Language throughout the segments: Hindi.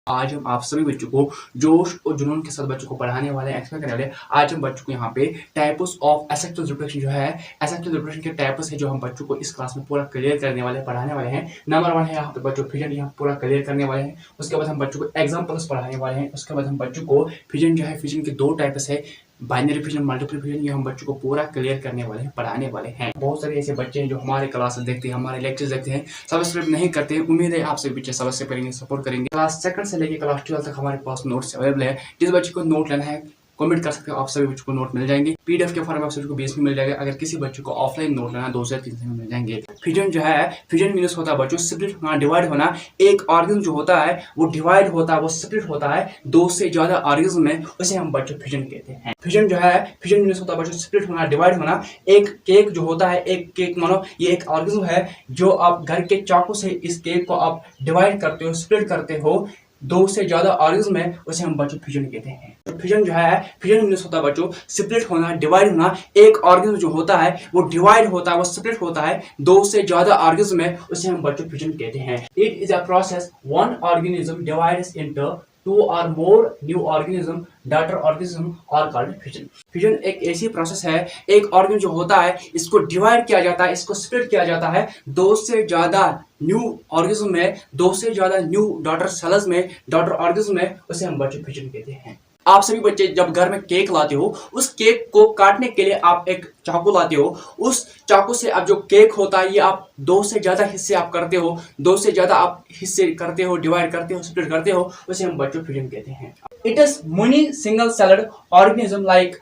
आज हम आप सभी बच्चों को जोश और जुनून के साथ बच्चों को पढ़ाने वाले हैं, एक्सप्लेन करने वाले हैं। आज हम बच्चों को यहाँ पे टाइप्स ऑफ एसेक्चुअल रिप्रोडक्शन जो है, एसेक्चुअल रिप्रोडक्शन के टाइप्स है जो हम बच्चों को इस क्लास में पूरा क्लियर करने वाले पढ़ाने वाले हैं। नंबर 1 है यहाँ पे बच्चों फिजन, यहाँ पूरा क्लियर करने वाले हैं। उसके बाद हम बच्चों को एग्जाम्पल्स पढ़ाने वाले हैं। उसके बाद हम बच्चों को फिजन जो है, फिजन के 2 टाइप्स है, बाइनरी फिजन, मल्टीपल फिजन, ये हम बच्चों को पूरा क्लियर करने वाले हैं, पढ़ाने वाले हैं। बहुत सारे ऐसे बच्चे हैं जो हमारे क्लास देखते हैं, हमारे लेक्चर्स देखते हैं, सब्सक्राइब नहीं करते हैं। उम्मीद है आप सभी बच्चे सब्सक्राइब करेंगे, सपोर्ट करेंगे। क्लास 2 से लेकर क्लास 12 तक हमारे पास नोट्स अवेलेबल है। जिस बच्चे को नोट लेना है कमेंट कर सकते हो, आप सभी बच्चों को नोट मिल जाएंगे। पीडीएफ के फॉर्म में आप सभी को बेस में मिल जाएगा। अगर किसी बच्चे को ऑफलाइन नोट लेना 2 से 3 दिन में मिल जाएंगे। फिजन जो है, फिजन मीन्स होता है बच्चों स्प्लिट होना, डिवाइड होना। एक ऑर्गेनिज्म जो होता है वो डिवाइड होता है, वो स्प्लिट होता है 2 से ज्यादा ऑर्गेनिज्म में, उसे हम बच्चों फिजन कहते हैं। फिजन जो है, फिजन मीन्स होता है बच्चों स्प्लिट होना, डिवाइड होना। एक केक जो होता है, एक केक मानो ये एक ऑर्गेनिज्म है जो आप घर के चाकू से इस केक को आप डिवाइड करते हो, स्प्लिट करते हो 2 से ज्यादा ऑर्गेनिज्म में, उसे हम बच्चों फिजन कहते हैं। तो फिजन जो है, फिजन मीन्स होता है बच्चों स्प्लिट होना, डिवाइड होना। एक ऑर्गेनिज्म जो होता है वो डिवाइड होता है, वो स्प्लिट होता है 2 से ज्यादा ऑर्गेनिज्म में, उसे हम बच्चों फिजन कहते हैं। It is a process one organism divides into 2 or more new organism, daughter organism are called fission। Fission एक ऐसी प्रोसेस है, एक ऑर्गेनिज्म जो होता है इसको डिवाइड किया जाता है, इसको स्प्लिट किया जाता है 2 से ज्यादा न्यू ऑर्गेनिज्म में, 2 से ज्यादा न्यू डॉटर सेल्स में, डॉटर ऑर्गेनिज्म में, उसे हम बच्चों फिजन कहते हैं। आप सभी बच्चे जब घर में केक लाते हो, उस केक को काटने के लिए आप एक चाकू लाते हो। उस चाकू से अब जो केक होता है ये आप 2 से ज्यादा हिस्से आप करते हो, 2 से ज्यादा आप हिस्से करते हो, डिवाइड करते हो, स्प्लिट करते हो, उसे हम बच्चों फिजन कहते हैं। It is many single celled organism like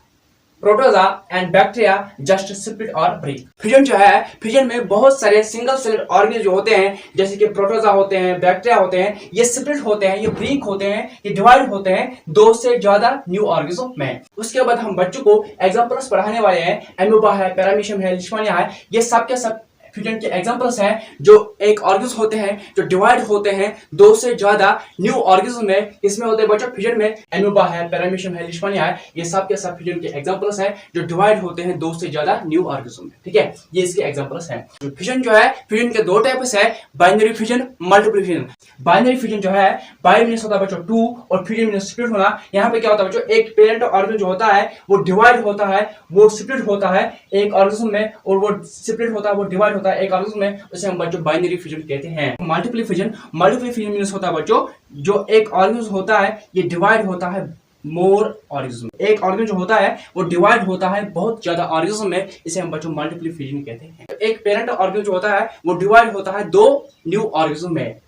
protozoa and bacteria just split और ब्रेक। फिजन जो है, फिजन में बहुत सारे सिंगल सेल ऑर्गेनिज्म जो होते हैं, जैसे कि प्रोटोजा होते हैं, बैक्टीरिया होते हैं, ये स्प्लिट होते हैं, ये ब्रेक होते हैं, ये डिवाइड होते हैं 2 से ज्यादा न्यू ऑर्गेनिज्म में। उसके बाद हम बच्चों को एग्जांपल्स पढ़ाने वाले हैं। एमोबा है, पैरामीशियम है, लिशमानिया है, ये सब के सब फिजन के एग्जांपल्स हैं जो एक ऑर्गेनिज्म होते हैं जो डिवाइड होते हैं 2 से ज्यादा न्यू ऑर्गेनिज्म में। इसमें होते हैं बच्चों फिजन में एमोबा है, पैरामीशियम है, लिशमानिया है, ये सब के सब फिजन के एग्जांपल्स हैं जो डिवाइड होते हैं 2 से ज्यादा न्यू ऑर्गेनिज्म में। ठीक है, ये इसके एग्जांपल्स हैं। फिजन जो है, फिजन के 2 टाइप्स है, binary fission, multiple fission. Binary fission जो है, बाइ मींस होता है बच्चों 2 और फिजन मींस स्प्लिट होना। यहाँ पे क्या होता है बच्चों, एक पेरेंट ऑर्गेनिज्म जो होता है वो डिवाइड होता है, वो स्प्लिट होता है एक ऑर्गेनिज्म में, और वो स्प्लिट होता है, वो डिवाइड होता है एक ऑर्गेनिज्म में, उसे हम बच्चों बाइनरी फिजन कहते हैं। Multiple fission, multiple fission means होता है बच्चों जो एक ऑर्गेनिज्म होता है ये डिवाइड होता है मोर ऑर्गेनिज्म। एक ऑर्गेनिज्म जो होता है वो डिवाइड होता है बहुत ज्यादा ऑर्गेनिज्म में, इसे हम बच्चों मल्टीपल फिजन कहते हैं। एक पेरेंट ऑर्गेनिज्म जो होता है वो डिवाइड होता है 2 न्यू ऑर्गेनिज्म में,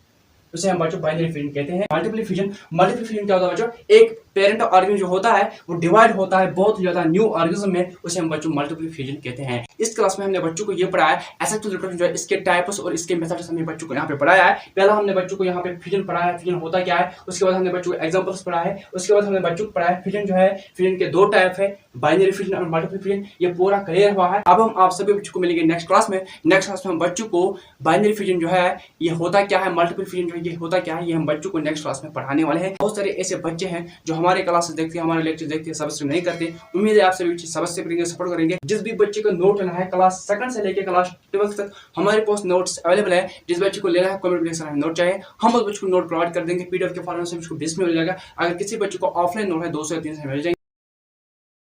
उसे हम बच्चों बाइनरी फिजन कहते हैं। मल्टीपल फिजन, मल्टीपल फिजन क्या होता है बच्चों, एक पेरेंट ऑर्गेनिज्म जो होता है वो डिवाइड होता है बहुत ज्यादा न्यू ऑर्गेनिज्म में, उसे हम बच्चों मल्टीपल फिजन कहते हैं। इस क्लास में हमने बच्चों को ये पढ़ाया एसेक्सुअल रिप्रोडक्शन जो है, इसके टाइप्स और इसके मेथड्स हमने बच्चों को यहाँ पे पढ़ाया है। पहला हमने बच्चों को यहाँ पे फिजन पढ़ाया, फिजन होता क्या है। उसके बाद हमने बच्चों को एग्जांपल्स पढ़ा है। उसके बाद हमने बच्चों को पढ़ाया फिजन जो है, फिजन के 2 टाइप है, बाइनरी फिजन और मल्टीपल फिजन। ये पूरा क्लियर हुआ है। अब हम आप सभी बच्चों को मिलेंगे नेक्स्ट क्लास में। नेक्स्ट क्लास में हम बच्चों को बाइनरी फिजन जो है ये होता क्या है, मल्टीपल फिजन जो है ये होता क्या है, ये हम बच्चों को नेक्स्ट क्लास में पढ़ाने वाले हैं। बहुत सारे ऐसे बच्चे हैं जो हमारे क्लासेस देखते हैं, हमारे लेक्चर देखते हैं, सब्सक्राइब नहीं करते। उम्मीद है आप सभी बच्चे सब्सक्राइब करेंगे, सपोर्ट करेंगे। जिस भी बच्चे को नोट लेना है क्लास 2 से लेकर क्लास 12 तक हमारे पास नोट्स अवेलेबल है। जिस बच्चे को लेना है कमेंट सेक्शन में नोट चाहिए, हम उस बच्चे को नोट प्रोवाइड कर देंगे। पीडीएफ के फॉर्म में सभी को 20 में मिल जाएगा। अगर किसी बच्चे को ऑफलाइन नोट है 2 से 3 से मिल जाएंगे।